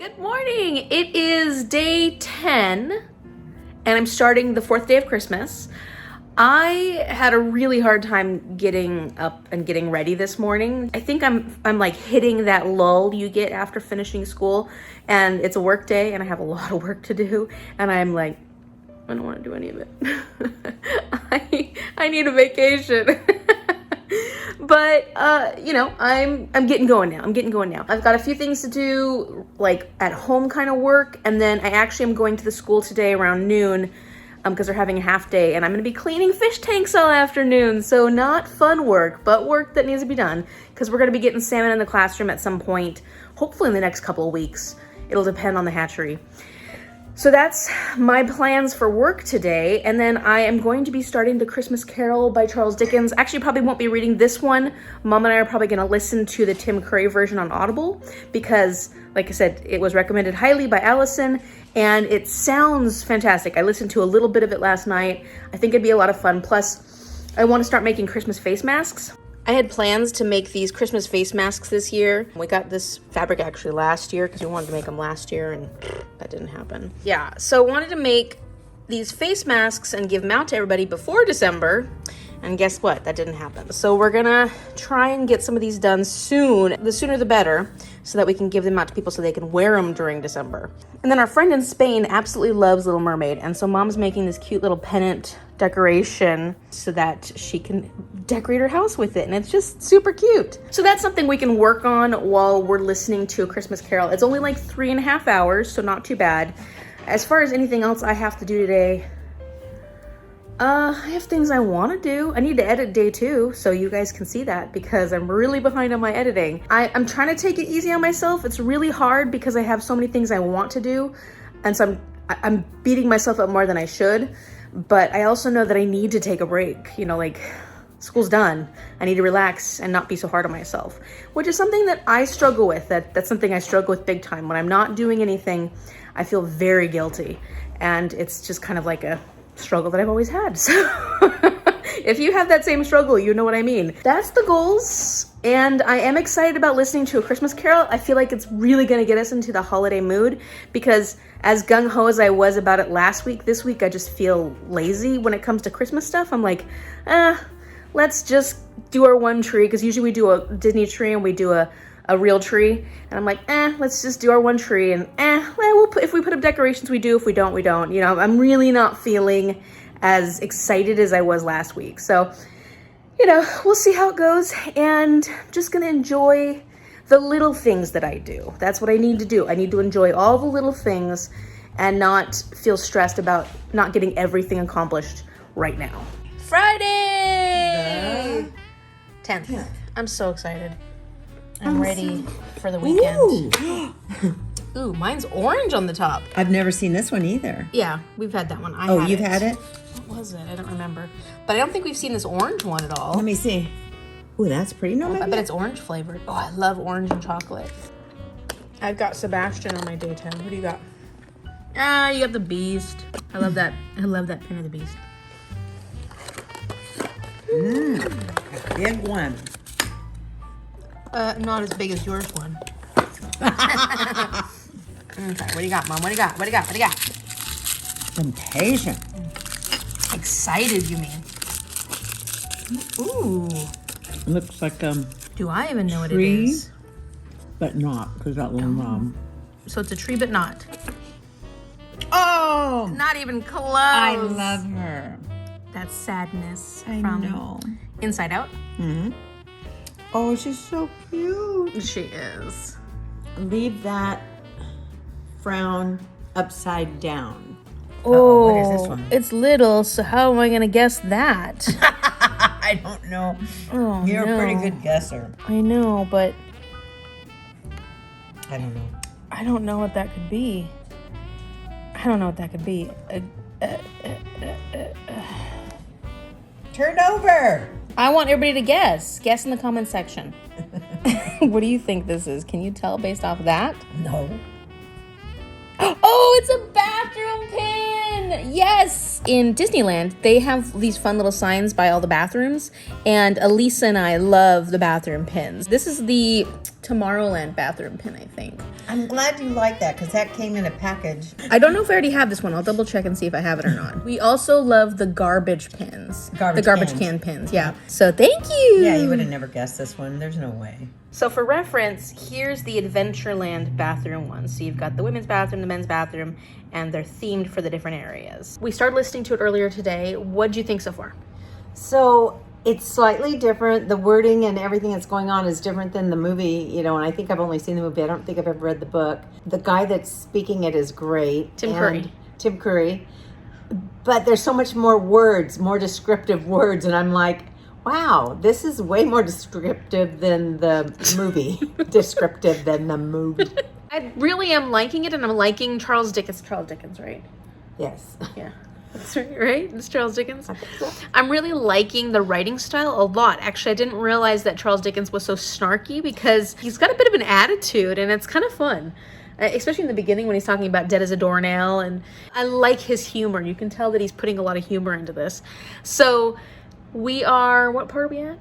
Good morning. It is day 10 and I'm starting the 4th day of Christmas. I had a really hard time getting up and getting ready this morning. I think I'm like hitting that lull you get after finishing school, and it's a work day and I have a lot of work to do, and I'm like, I don't want to do any of it. I need a vacation. But, I'm getting going now. I've got a few things to do, like at home kind of work. And then I actually am going to the school today around noon because they're having a half day. And I'm going to be cleaning fish tanks all afternoon. So not fun work, but work that needs to be done. Because we're going to be getting salmon in the classroom at some point, hopefully in the next couple of weeks. It'll depend on the hatchery. So that's my plans for work today. And then I am going to be starting The Christmas Carol by Charles Dickens. Actually, probably won't be reading this one. Mom and I are probably going to listen to the Tim Curry version on Audible because, like I said, it was recommended highly by Allison and it sounds fantastic. I listened to a little bit of it last night. I think it'd be a lot of fun. Plus, I want to start making Christmas face masks. I had plans to make these Christmas face masks this year. We got this fabric actually last year because we wanted to make them last year and that didn't happen. Yeah, so I wanted to make these face masks and give them out to everybody before December. And guess what? That didn't happen. So we're gonna try and get some of these done soon. The sooner the better, so that we can give them out to people so they can wear them during December. And then our friend in Spain absolutely loves Little Mermaid. And so Mom's making this cute little pennant decoration so that she can decorate her house with it. And it's just super cute. So that's something we can work on while we're listening to A Christmas Carol. It's only like 3.5 hours, so not too bad. As far as anything else I have to do today, I have things I want to do. I need to edit day 2 so you guys can see that because I'm really behind on my editing. I'm trying to take it easy on myself. It's really hard because I have so many things I want to do. And so I'm beating myself up more than I should. But I also know that I need to take a break. You know, like school's done. I need to relax and not be so hard on myself, which is something that I struggle with. That's something I struggle with big time. When I'm not doing anything, I feel very guilty. And it's just kind of like a struggle that I've always had. So if you have that same struggle, you know what I mean. That's the goals. And I am excited about listening to A Christmas Carol. I feel like it's really going to get us into the holiday mood because as gung-ho as I was about it last week, this week I just feel lazy when it comes to Christmas stuff. I'm like, let's just do our one tree, because usually we do a Disney tree and we do a real tree. And I'm like, let's just do our one tree and if we put up decorations, we do. If we don't, we don't. You know, I'm really not feeling as excited as I was last week. So, you know, we'll see how it goes, and I'm just gonna enjoy the little things that I do. That's what I need to do. I need to enjoy all the little things and not feel stressed about not getting everything accomplished right now. Friday! 10th. I'm so excited. I'm ready for the weekend. Ooh, mine's orange on the top. I've never seen this one either. Yeah, we've had that one. You've had it? What was it? I don't remember. But I don't think we've seen this orange one at all. Let me see. Ooh, that's pretty. No, I bet it's orange flavored. Oh, I love orange and chocolate. I've got Sebastian on my day 10. What do you got? You got the Beast. I love that. I love that pin of the Beast. Big one. Not as big as yours one. Okay, what do you got, Mom? What do you got? What do you got? What do you got? Temptation. Excited, you mean? Ooh. Looks like Do I even know what it tree, is? but not, because that little So it's a tree, but not. Oh! Not even close. I love her. That's Sadness I from know. Inside Out. Mm-hmm. Oh, she's so cute. She is. Leave that frown upside down. Oh, what is this one? It's little, so how am I going to guess that? I don't know. Oh, You're no. a pretty good guesser. I know, but I don't know. I don't know what that could be. Turn over. I want everybody to guess. Guess in the comment section. What do you think this is? Can you tell based off that? No. Oh, it's a bathroom pin! Yes! In Disneyland, they have these fun little signs by all the bathrooms, and Elisa and I love the bathroom pins. This is the Tomorrowland bathroom pin, I think. I'm glad you like that because that came in a package. I don't know if I already have this one. I'll double check and see if I have it or not. We also love the garbage pins. The garbage can pins, yeah. So thank you. Yeah, you would have never guessed this one. There's no way. So for reference, here's the Adventureland bathroom one. So you've got the women's bathroom, the men's bathroom, and they're themed for the different areas. We started listening to it earlier today. What'd you think so far? So it's slightly different. The wording and everything that's going on is different than the movie, and I think I've only seen the movie. I don't think I've ever read the book. The guy that's speaking it is great. Tim Curry. Tim Curry. But there's so much more words, more descriptive words, and I'm like, wow, this is way more descriptive than the movie. Descriptive than the movie. I really am liking it, and I'm liking Charles Dickens. Charles Dickens, right? Yes. Yeah. That's right. It's Charles Dickens. I think so. I'm really liking the writing style a lot. Actually, I didn't realize that Charles Dickens was so snarky because he's got a bit of an attitude, and it's kind of fun. Especially in the beginning when he's talking about dead as a doornail. And I like his humor. You can tell that he's putting a lot of humor into this. So we are, what part are we at?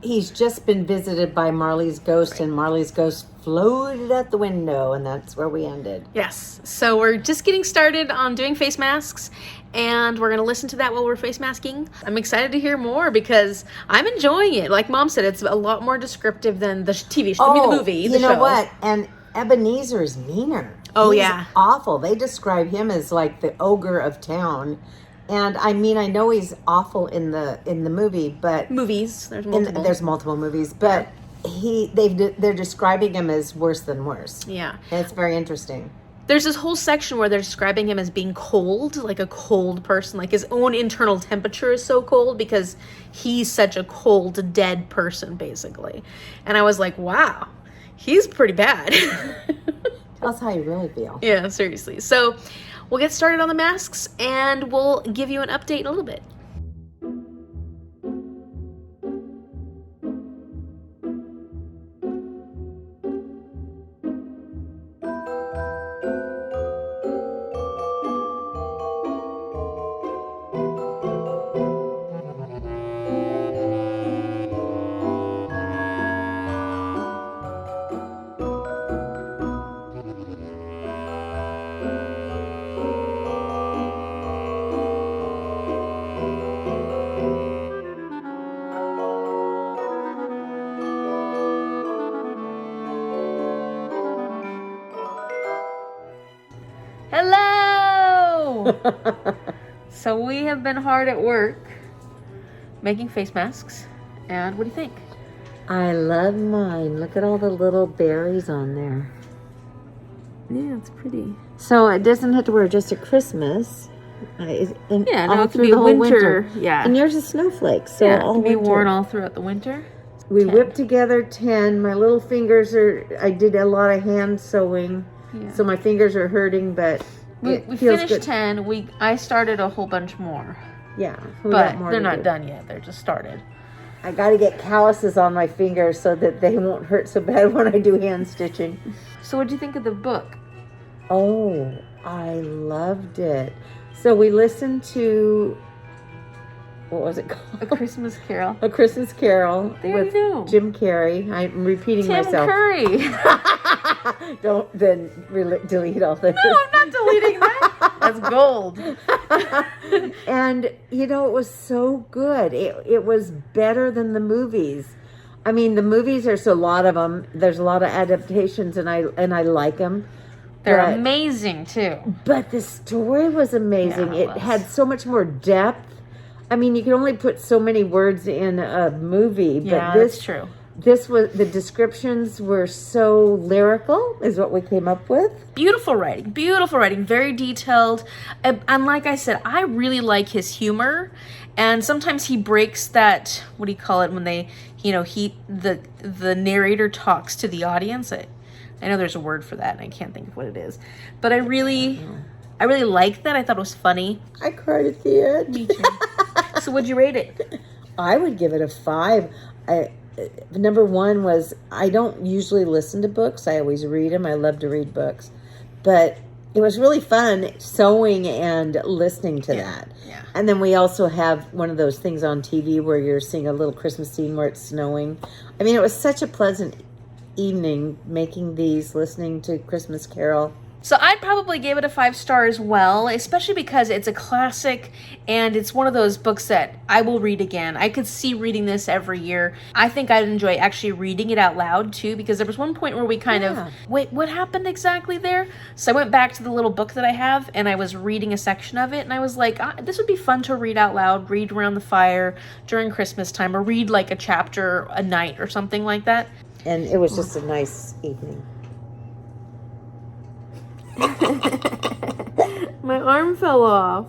He's just been visited by Marley's ghost, and Marley's ghost floated out the window, and that's where we ended. Yes. So we're just getting started on doing face masks, and we're going to listen to that while we're face masking. I'm excited to hear more because I'm enjoying it. Like Mom said, it's a lot more descriptive than the TV show. The movie, the show. You know what? And Ebenezer's meaner. Oh, He's yeah. awful. They describe him as like the ogre of town. And I mean, I know he's awful in the movie, but Movies. There's multiple. there's multiple movies, but they're describing him as worse than worse. Yeah. And it's very interesting. There's this whole section where they're describing him as being cold, like a cold person. Like his own internal temperature is so cold because he's such a cold, dead person, basically. And I was like, wow, he's pretty bad. Tell us how you really feel. Yeah, seriously. So we'll get started on the masks and we'll give you an update in a little bit. Hello! So we have been hard at work making face masks. And what do you think? I love mine. Look at all the little berries on there. Yeah, it's pretty. So it doesn't have to wear just at Christmas. Yeah, no, all it could through be the whole winter. Yeah. And yours is snowflakes, so Yeah, it all can be winter. worn all throughout the winter. We 10. whipped together 10. My little fingers I did a lot of hand sewing, Yeah. so my fingers are hurting, but We feels finished good. 10. I started a whole bunch more. Yeah, we got But more they're to not do. done yet. They're just started. I got to get calluses on my fingers so that they won't hurt so bad when I do hand stitching. So what do you think of the book? Oh, I loved it. So we listened to, what was it called? A Christmas Carol. A Christmas Carol There with you go. Jim Carrey. I'm repeating Tim myself. Curry. Don't then delete all this. No, I'm not deleting that. That's gold. And it was so good. It was better than the movies. I mean, the movies, there's a lot of them. There's a lot of adaptations, and I like them. They're But- amazing too. But the story was amazing. Yeah, it it was. had so much more depth. I mean, you can only put so many words in a movie, but Yeah, this that's true. this was, the descriptions were so lyrical, is what we came up with. Beautiful writing, very detailed. And like I said, I really like his humor. And sometimes he breaks that, what do you call it, when they, the narrator talks to the audience. I know there's a word for that, and I can't think of what it is. But I really liked that. I thought it was funny. I cried at the end. Me too. So would you rate it? I would give it a 5. Number 1 was, I don't usually listen to books. I always read them. I love to read books. But it was really fun sewing and listening to that. Yeah. And then we also have one of those things on TV where you're seeing a little Christmas scene where it's snowing. I mean, it was such a pleasant evening making these, listening to Christmas Carol? So I'd probably give it a 5-star as well, especially because it's a classic and it's one of those books that I will read again. I could see reading this every year. I think I'd enjoy actually reading it out loud too, because there was one point where we kind of, wait, what happened exactly there? So I went back to the little book that I have and I was reading a section of it and I was like, this would be fun to read out loud, read around the fire during Christmas time, or read like a chapter a night or something like that. And it was just a nice evening. My arm fell off.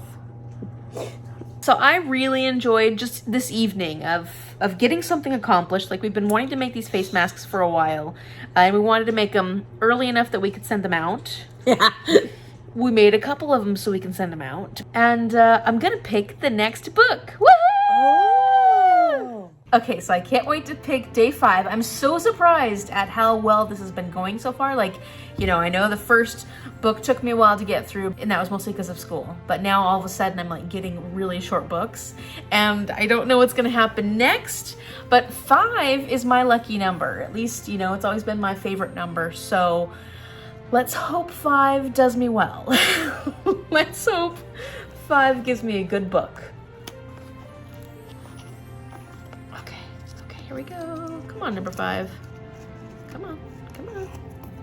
So I really enjoyed just this evening of getting something accomplished. Like, we've been wanting to make these face masks for a while, and we wanted to make them early enough that we could send them out. Yeah. We made a couple of them so we can send them out. And I'm gonna pick the next book. Woohoo! Oh. Okay, so I can't wait to pick day 5. I'm so surprised at how well this has been going so far. Like, you know, I know the first book took me a while to get through, and that was mostly because of school. But now all of a sudden I'm like getting really short books, and I don't know what's gonna happen next, but 5 is my lucky number. At least, you know, it's always been my favorite number. So let's hope 5 does me well. Let's hope 5 gives me a good book. Here we go. Come on, number 5. Come on, come on.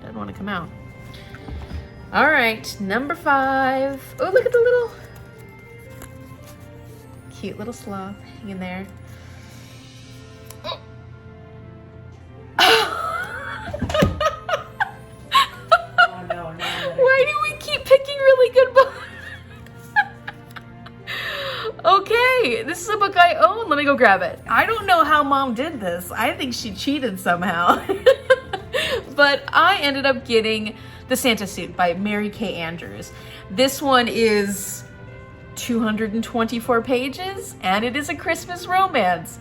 Doesn't want to come out. All right, number 5. Oh, look at the little cute little sloth hanging there. Oh. Oh, no. Why do we keep picking really good books? Okay, this is a book I own. Let me go grab it. I don't know how Mom did this. I think she cheated somehow. But I ended up getting The Santa Suit by Mary Kay Andrews. This one is 224 pages, and it is a Christmas romance.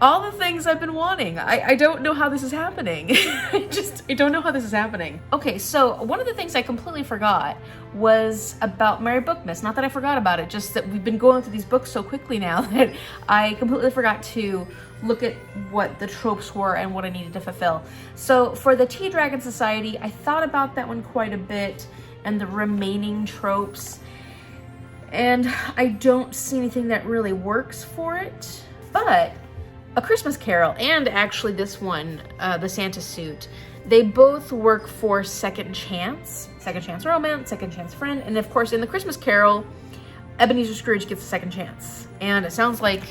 All the things I've been wanting. I don't know how this is happening. I don't know how this is happening. Okay, so one of the things I completely forgot was about Mary Bookmas. Not that I forgot about it, just that we've been going through these books so quickly now that I completely forgot to look at what the tropes were and what I needed to fulfill. So for the Tea Dragon Society, I thought about that one quite a bit and the remaining tropes, and I don't see anything that really works for it. But A Christmas Carol and actually this one, The Santa Suit, they both work for second chance romance, second chance friend, and of course in The Christmas Carol, Ebenezer Scrooge gets a second chance. And it sounds like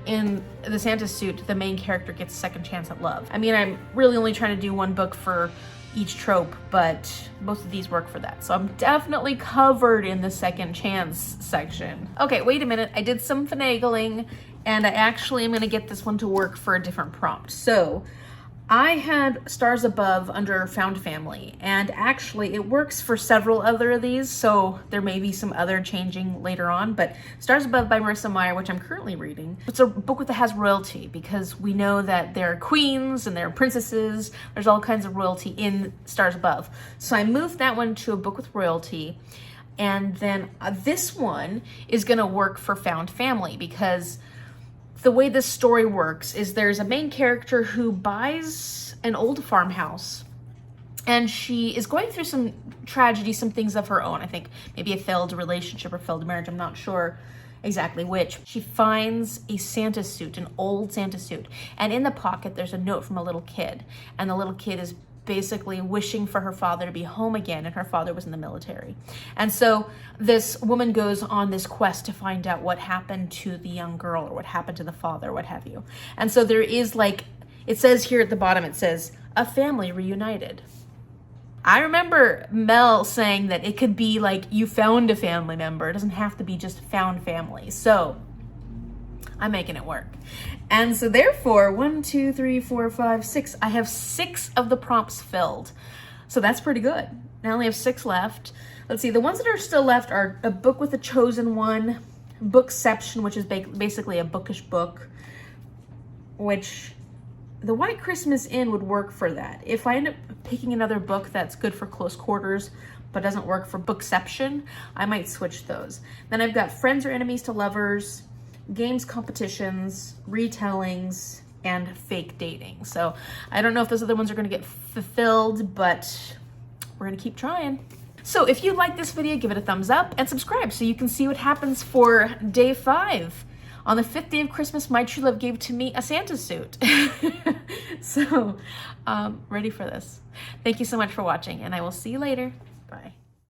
in The Santa Suit, the main character gets a second chance at love. I mean, I'm really only trying to do one book for each trope, but both of these work for that. So I'm definitely covered in the second chance section. Okay, wait a minute. I did some finagling, and I actually am gonna get this one to work for a different prompt. So I had Stars Above under Found Family, and actually it works for several other of these, so there may be some other changing later on, but Stars Above by Marissa Meyer, which I'm currently reading, it's a book that has royalty, because we know that there are queens and there are princesses, there's all kinds of royalty in Stars Above. So I moved that one to a book with royalty, and then this one is gonna work for Found Family, because the way this story works is there's a main character who buys an old farmhouse, and she is going through some tragedy, some things of her own. I think maybe a failed relationship or failed marriage. I'm not sure exactly which. She finds a Santa suit, an old Santa suit, and in the pocket there's a note from a little kid, and the little kid is basically wishing for her father to be home again, and her father was in the military. And so this woman goes on this quest to find out what happened to the young girl, or what happened to the father, what have you. And so there is, like, it says here at the bottom, it says, a family reunited. I remember Mel saying that it could be like you found a family member. It doesn't have to be just found family. So I'm making it work. And so therefore, 1, 2, 3, 4, 5, 6, I have 6 of the prompts filled. So that's pretty good. I only have 6 left. Let's see, the ones that are still left are A Book with a Chosen One, Bookception, which is basically a bookish book, which The White Christmas Inn would work for that. If I end up picking another book that's good for close quarters but doesn't work for Bookception, I might switch those. Then I've got Friends or Enemies to Lovers, games competitions, retellings, and fake dating. So I don't know if those other ones are gonna get fulfilled, but we're gonna keep trying. So if you like this video, give it a thumbs up and subscribe so you can see what happens for day 5. On the 5th day of Christmas, my true love gave to me a Santa suit. So, ready for this. Thank you so much for watching, and I will see you later. Bye.